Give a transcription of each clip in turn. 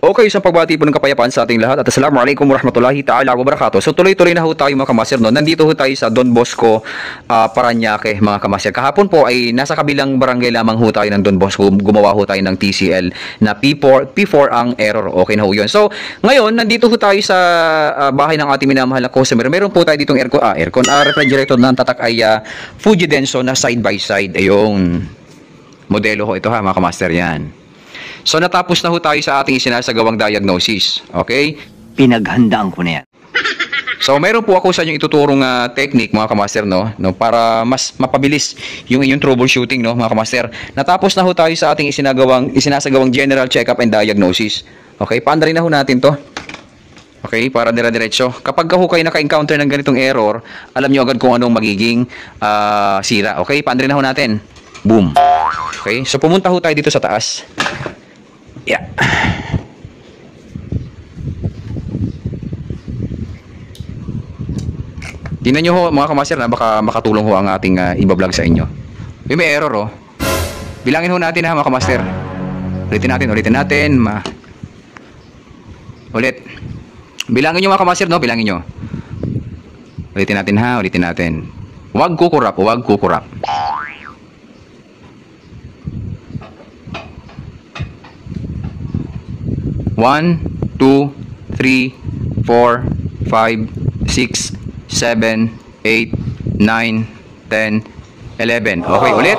Okay, sa pagbati po ng kapayapaan sa ating lahat at assalamualaikum warahmatullahi ta'ala wabarakatuh. So tuloy-tuloy na ho tayo mga kamaster, no? Nandito ho tayo sa Don Bosco, Parañaque mga kamaster. Kahapon po ay nasa kabilang barangay lamang ho tayo ng Don Bosco. Gumawa ho tayo ng TCL na P4 ang error. Okay na ho yun. So ngayon, nandito ho tayo sa bahay ng ating minamahal na customer. Meron po tayo ditong refrigerator na tatak ay Fuji Denso na side by side. Ayun. Modelo ho ito ha mga kamaster yan. So natapos na ho tayo sa ating sinasagawang diagnosis. Okay? Pinaghandaan ko na yan. So meron po ako sa inyo ituturong technique mga kamaster, no, para mas mapabilis yung inyong troubleshooting, no mga kamaster. Natapos na ho tayo sa ating isinasagawang general check-up and diagnosis. Okay? Paandarin na ho natin to. Okay? Para dire-diretso. Kapag ho kayo naka-encounter ng ganitong error, alam nyo agad kung anong magiging sira. Okay? Paandarin na ho natin. Boom. Okay? So pumunta ho tayo dito sa taas. Yeah. Tingnan nyo ho mga kamaster na baka makatulong ho ang ating ibablog sa inyo. May error oh. Bilangin ho natin ha mga kamaster. Ulitin natin. Ulit. Bilangin nyo mga kamaster, no? Bilangin nyo. Ulitin natin. Huwag kukurap. 1, 2, 3, 4, 5, 6, 7, 8, 9, 10, 11. Okay, ulit.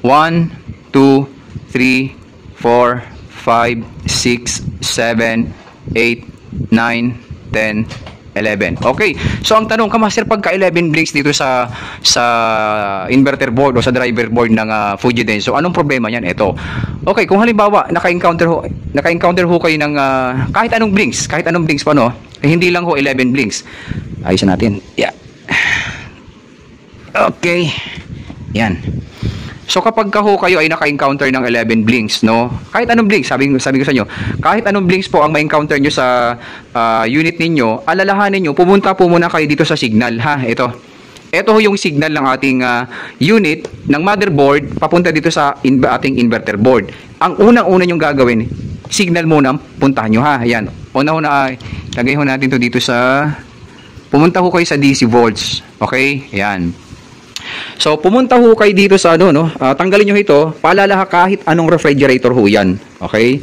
1, 2, 3, 4, 5, 6, 7, 8, 9, 10, 11. Okay. So ang tanong, kamaster, pagka 11 blinks dito sa inverter board o sa driver board ng Fuji Denso, anong problema niyan? Ito. Okay, kung halimbawa naka-encounter ho kayo ng kahit anong blinks pa, no? Hindi lang ho 11 blinks. Ayusin natin. Yeah. Okay. Yan. So kapag ho kayo ay naka-encounter ng 11 blinks, no? Kahit anong blinks, sabi ko sa inyo, kahit anong blinks po ang ma-encounter nyo sa unit ninyo, alalahanin nyo, pumunta po muna kayo dito sa signal, ha? Ito ho yung signal ng ating unit ng motherboard papunta dito sa ating inverter board. Ang unang-una nyong gagawin, signal muna puntahan nyo, ha? Ayan. Una-una, lagay ho natin to dito sa, pumunta ho kayo sa DC volts. Okay? Ayan. So, pumunta ho kayo dito sa tanggalin nyo ito, paalala kahit anong refrigerator ho yan. Okay?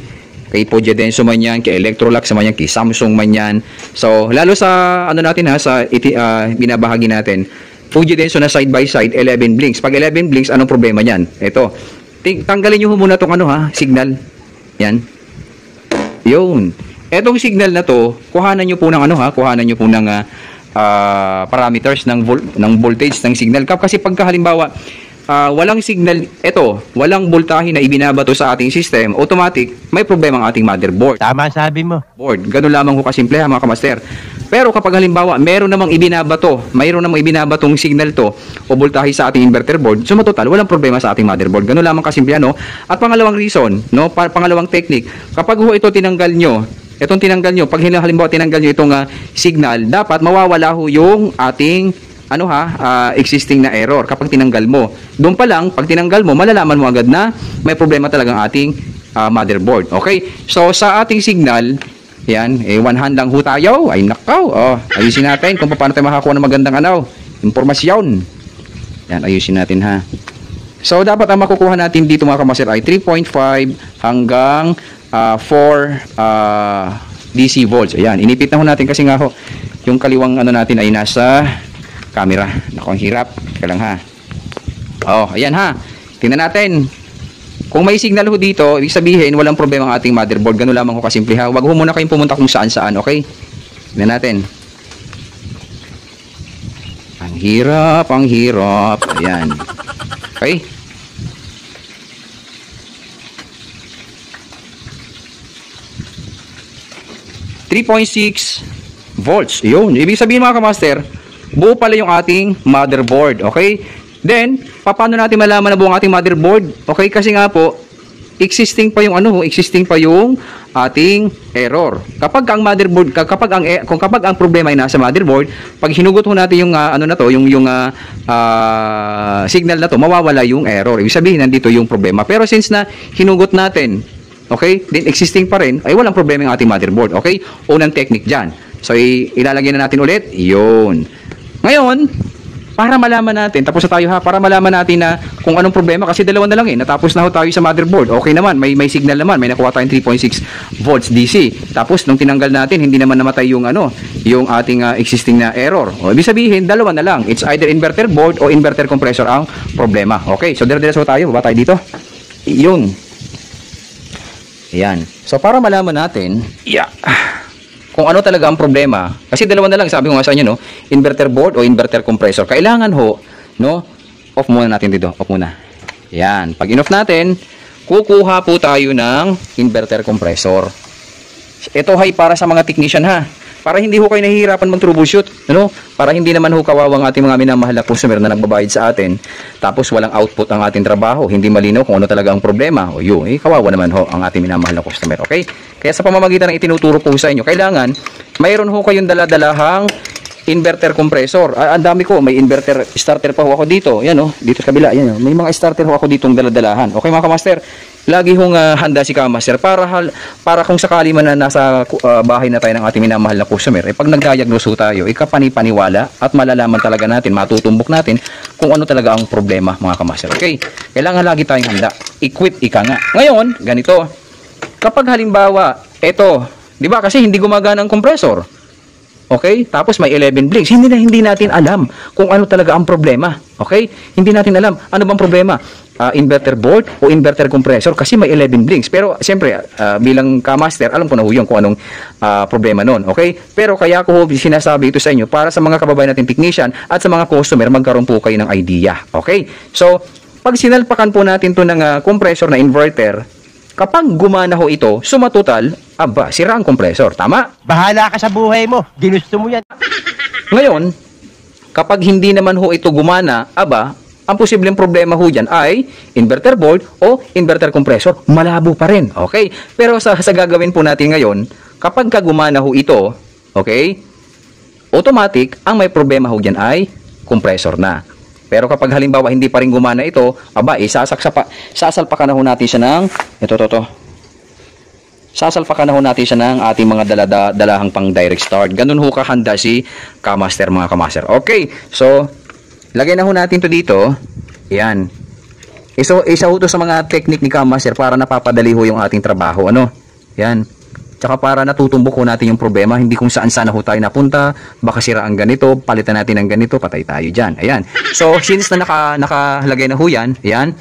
Kay Fuji Denso man yan, kay Electrolux man yan, kay Samsung man yan. So, lalo sa, binabahagi natin, Fuji Denso na side by side, 11 blinks. Pag 11 blinks, anong problema yan? Ito. Tanggalin nyo ho muna itong signal. Yan. Yun. Etong signal na to, kuhanan nyo po ng parameters ng voltage ng signal. Kasi pagka halimbawa walang signal, walang voltahe na ibinabato sa ating system, automatic may problema ang ating motherboard. Tama sabi mo. Ganun lamang ho kasimple mga kamaster. Pero kapag halimbawa mayroon namang ibinabatong signal to o voltahe sa ating inverter board, so total walang problema sa ating motherboard. Ganun lamang kasimple, no? At pangalawang reason, no, pangalawang technique, kapag ho ito tinanggal nyo, pag halimbawa tinanggal nyo itong signal, dapat mawawala ho yung ating existing na error kapag tinanggal mo. Doon pa lang, pag tinanggal mo, malalaman mo agad na may problema talagang ating motherboard. Okay? So, sa ating signal, yan, one hand lang ho tayo. Ay, nakaw. Ayusin natin kung paano tayo makakuha ng magandang impormasyon. Yan, ayusin natin ha. So, dapat ang makukuha natin dito mga kamaster ay 3.5 hanggang 4 DC volts. Ayan, inipit na ho natin kasi nga ho, yung kaliwang natin ay nasa camera. Naku, ang hirap. Teka lang ha. Ayan ha. Tingnan natin. Kung may signal ho dito, ibig sabihin, walang problema ang ating motherboard. Ganun lamang ho kasimple ha. Huwag ho muna kayong pumunta kung saan-saan, okay? Tingnan natin. Ang hirap. Ayan. Okay? 3.6 volts. Yun. Ibig sabihin mga kamaster, buo pala yung ating motherboard. Okay? Then, paano natin malaman na buo ang ating motherboard? Okay? Kasi nga po, existing pa yung ating error. Kapag ang motherboard, kapag ang problema ay nasa motherboard, pag hinugot ho natin yung signal na to, mawawala yung error. Ibig sabihin nandito yung problema. Pero since na hinugot natin okay, then existing pa rin, ay walang problema yung ating motherboard, okay? Unang technique dyan. So, ilalagay na natin ulit, yun. Ngayon, para malaman natin, tapos na tayo ha, para malaman natin na kung anong problema, kasi dalawa na lang natapos na ho tayo sa motherboard, okay naman, may signal naman, may nakuha tayong 3.6 volts DC, tapos nung tinanggal natin, hindi naman namatay yung yung ating existing na error, o ibig sabihin, dalawa na lang, it's either inverter board o inverter compressor ang problema, okay, so dire-diretso tayo, baba tayo dito, yun, ayan, so para malaman natin, kung ano talaga ang problema, kasi dalawa na lang, sabi ko nga sa inyo, no, inverter board o inverter compressor. Kailangan ho, no, off muna natin dito, off muna. Yan, pag in-off natin, kukuha po tayo ng inverter compressor. Ito ay para sa mga technician ha, para hindi ho kayo nahihirapan mag-troubleshoot, ano? Para hindi naman ho kawawang ating mga minamahal na customer na nagbabayad sa atin, tapos walang output ang ating trabaho, hindi malinaw kung ano talaga ang problema. O yun, kawawa naman ho ang ating minamahal na customer, okay? Kaya sa pamamagitan ng itinuturo po sa inyo, kailangan mayroon ho kayong daladalahang inverter compressor. Ang dami ko, may inverter starter pa ho ako dito. Yan oh, dito sa kabila, yan oh. May mga starter ho ako ditong daladalahan. Okay mga kamaster, lagi hong handa si kamaster para kung sakali man na nasa bahay na tayo ng ating minamahal na customer, pag nag-diagnose ho tayo, kapani-paniwala at malalaman talaga natin, matutumbok natin kung ano talaga ang problema mga kamaster. Okay, kailangan lagi tayong handa. Equip ika nga. Ngayon, ganito. Kapag halimbawa, eto, di ba kasi hindi gumagana ang compressor. Okay? Tapos may 11 blinks. Hindi natin alam kung ano talaga ang problema. Okay? Hindi natin alam. Ano bang problema? Inverter board o inverter compressor kasi may 11 blinks. Pero siyempre, bilang kamaster, alam ko na ho yun kung anong problema nun. Okay? Pero kaya ko sinasabi ito sa inyo para sa mga kababayan natin technician at sa mga customer, magkaroon po kayo ng idea. Okay? So, pag sinalpakan po natin to ng compressor na inverter, kapag gumana ho ito, sumatotal, sira ang compressor. Tama? Bahala ka sa buhay mo. Ginusto mo yan. Ngayon, kapag hindi naman ho ito gumana, ang posibleng problema ho dyan ay inverter board o inverter compressor. Malabo pa rin. Okay? Pero sa gagawin po natin ngayon, kapag gumana ho ito, okay, automatic, ang may problema ho dyan ay compressor na. Pero kapag halimbawa hindi pa rin gumana ito, sasalpakan na ho natin siya ng sasalpakan na ho natin siya ng ating mga daladalahang pang direct start. Ganun ho kahanda si kamaster mga kamaster. Okay, so lagay na ho natin to dito. Yan. Isa ho to sa mga technique ni kamaster para napapadali ho yung ating trabaho. Ano? Yan. Tsaka para natutumbok ho natin yung problema, hindi kung saan-saan ho tayo napunta, baka sira ang ganito, palitan natin ng ganito, patay tayo dyan. Ayan. So, since na nakalagay na ho yan, ayan,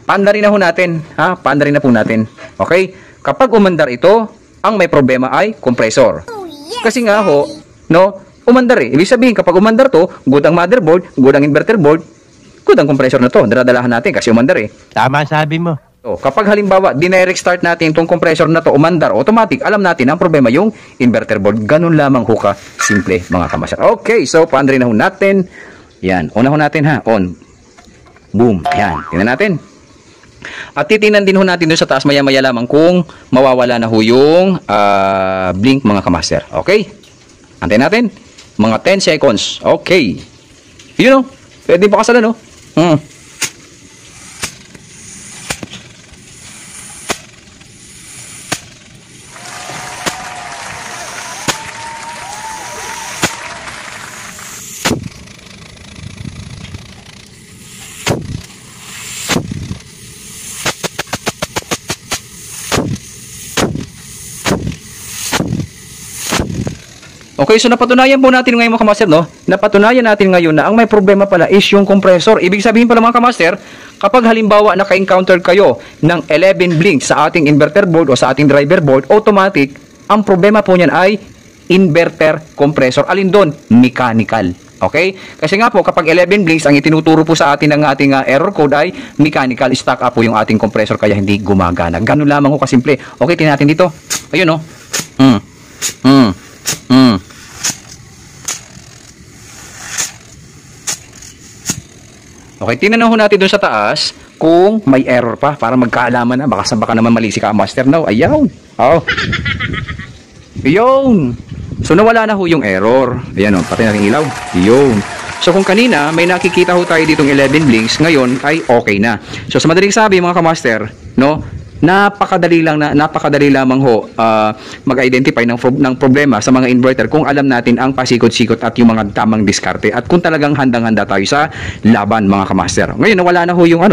paandarin na ho natin. Paandarin na po natin. Okay? Kapag umandar ito, ang may problema ay compressor. Kasi nga ho, no, umandar eh. Ibig sabihin, kapag umandar to, good ang motherboard, good ang inverter board, good ang compressor na to. Daradalahan natin kasi umandar eh. Tama sabi mo. So, kapag halimbawa, dinirect start natin itong compressor na to, umandar, automatic, alam natin ang problema yung inverter board. Ganun lamang ho ka, simple mga kamaster. Okay, so paandarin na ho natin. Yan, una ho natin ha, on. Boom, yan, tingnan natin. At titingnan din ho natin doon sa taas maya-maya lamang kung mawawala na ho yung blink mga kamaster. Okay? Antayin natin. Mga 10 seconds. Okay. Yun o. Pwede pa kasalan o. Okay, so napatunayan po natin ngayon mga kamaster, no? Napatunayan natin ngayon na ang may problema pala is yung compressor. Ibig sabihin pala mga kamaster, kapag halimbawa naka-encounter kayo ng 11 blinks sa ating inverter board o sa ating driver board, automatic, ang problema po niyan ay inverter compressor. Alin doon? Mechanical. Okay? Kasi nga po, kapag 11 blinks, ang itinuturo po sa atin ng ating error code ay mechanical. Stuck up po yung ating compressor kaya hindi gumagana. Ganun lamang ko kasimple. Okay, tingnan natin dito. Ayun, no? Okay, tingnan ho natin doon sa taas kung may error pa para magkaalaman na. Baka naman mali si Kamaster now. Ayaw. Ayun. So nawala na ho yung error. Ayan o, pati natin ilaw. Ayun. So kung kanina may nakikita ho tayo ditong 11 blinks, ngayon ay okay na. So sa madaling sabi mga Kamaster, no, napakadali lamang ho mag-identify ng problema sa mga inverter kung alam natin ang pasikot-sikot at yung mga tamang diskarte at kung talagang handang-handa tayo sa laban mga kamaster. Ngayon nawala na ho yung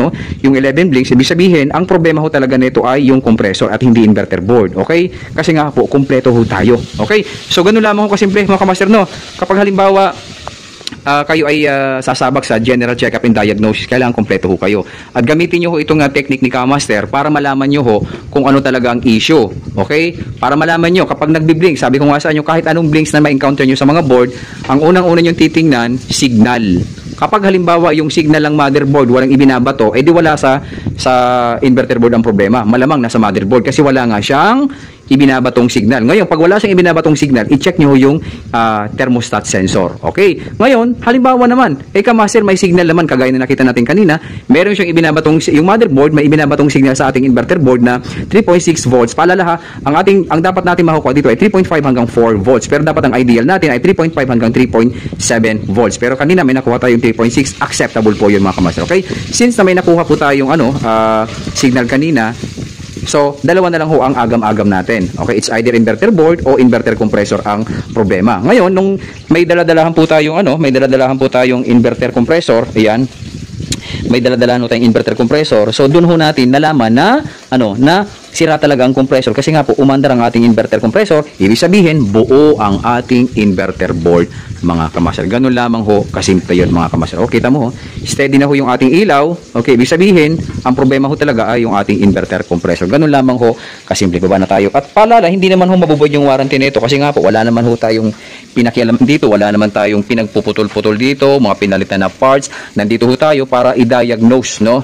yung 11 blinks, ibig sabihin ang problema ho talaga nito ay yung compressor at hindi inverter board. Okay? Kasi nga po kumpleto ho tayo. Okay? So ganun lamang ho kasimple mga kamaster, no. Kapag halimbawa kayo ay sasabak sa general check-up and diagnosis, kailangan kompleto ho kayo. At gamitin nyo ho itong technique ni Kamaster para malaman nyo ho kung ano talaga ang issue. Okay? Para malaman nyo, kapag nagbi-blink, sabi ko nga sa inyo, kahit anong blinks na ma-encounter nyo sa mga board, ang unang-una nyo titingnan, signal. Kapag halimbawa yung signal ng motherboard walang ibinabato, edi wala sa inverter board ang problema. Malamang nasa motherboard kasi wala nga siyang ibinabatong signal. Ngayon, pag wala siyang ibinabatong signal, i-check nyo yung thermostat sensor. Okay? Ngayon, halimbawa naman, Kamaster, may signal naman, kagaya na nakita natin kanina, meron siyang ibinabatong, yung motherboard, may ibinabatong signal sa ating inverter board na 3.6 volts. Paalala ha, ang dapat natin makukuha dito ay 3.5 hanggang 4 volts. Pero dapat ang ideal natin ay 3.5 hanggang 3.7 volts. Pero kanina may nakuha tayong 3.6, acceptable po yun mga kamaster. Okay? Since na may nakuha po tayong signal kanina, so, dalawa na lang ho ang agam-agam natin. Okay, it's either inverter board o inverter compressor ang problema. Ngayon, nung may daladalahan po tayong inverter compressor, ayan. May daladalahan ho tayong inverter compressor. So, doon ho natin nalaman na na sira talaga ang compressor kasi nga po umandar ang ating inverter compressor. Ibig sabihin, buo ang ating inverter board mga kamaster. Ganun lamang ho kasimple yun mga kamaster. O, kita mo ho, steady na ho yung ating ilaw. Okay, ibig sabihin, ang problema ho talaga ay yung ating inverter compressor. Ganun lamang ho kasimple. Baba na tayo. At paalala, hindi naman ho mabubuod yung warranty nito kasi nga po, wala naman ho tayong pinakialam dito, wala naman tayong pinagpuputol-putol dito, mga pinalitan na parts. Nandito ho tayo para i-diagnose, no?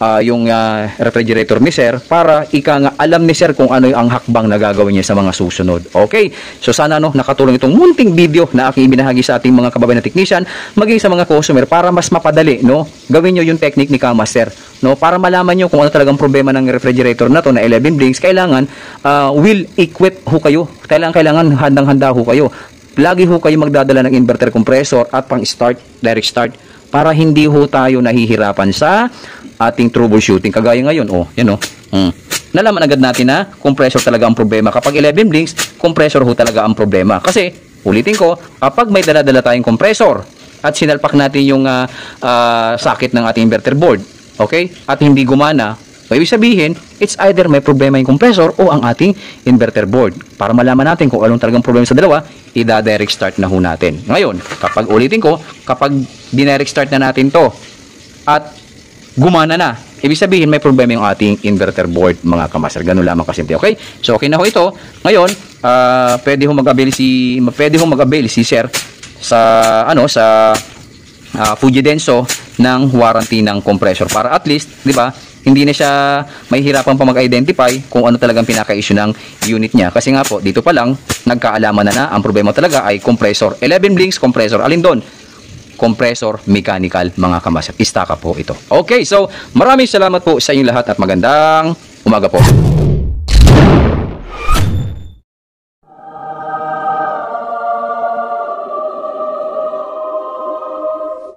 Yung refrigerator ni Sir para nga alam ni Sir kung ano yung ang hakbang na gagawin niya sa mga susunod. Okay? So sana nakatulong itong munting video na aking ibinahagi sa ating mga kababayan na technician maging sa mga customer para mas mapadali, no? Gawin niyo yung technique ni Kamaster, no? Para malaman niyo kung ano talagang problema ng refrigerator na to na 11 blinks, kailangan will equip ho kayo. Kailangan handang-handa ho kayo. Lagi ho kayo magdadala ng inverter compressor at pang-start, direct start para hindi ho tayo nahihirapan sa ating troubleshooting. Kagaya ngayon, yan nalaman agad natin na compressor talaga ang problema. Kapag 11 blinks, compressor ho talaga ang problema. Kasi, ulitin ko, kapag may dala-dala tayong compressor at sinalpak natin yung socket ng ating inverter board, okay? At hindi gumana, ibig sabihin, it's either may problema yung compressor o ang ating inverter board. Para malaman natin kung anong talagang problema sa dalawa, i-direct start na ho natin. Ngayon, kapag ulitin ko, kapag dinirect start na natin to at gumana na, ibig sabihin may problema yung ating inverter board mga kamaster. Ganun lamang kasimple. Okay? So okay na ho ito. Ngayon, pwede ho mag-avail si Sir sa Fujidenso ng warranty ng compressor para at least, 'di ba? Hindi na siya mahihirapan pa mag-identify kung ano talagang pinaka-issue ng unit niya. Kasi nga po, dito pa lang, nagkaalaman na ang problema talaga ay compressor. 11 blinks, compressor. Alin doon? Compressor mechanical, mga kamaster. Istaka po ito. Okay, so maraming salamat po sa inyong lahat at magandang umaga po.